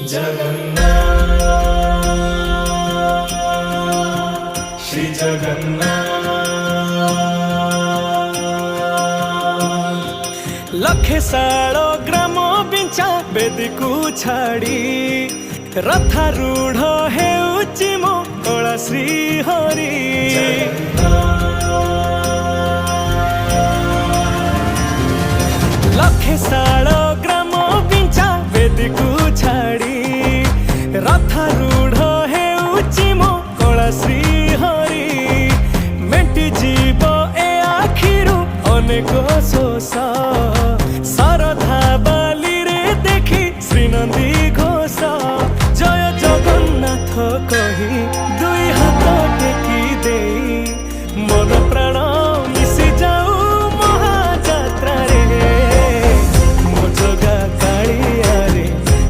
जगन्नाथ श्री जगन्नाथ। लखे सालो ग्राम बिंचा बेदी को छाड़ी रथारूढ़ हेउची मो कला श्री हरि। लखे सालो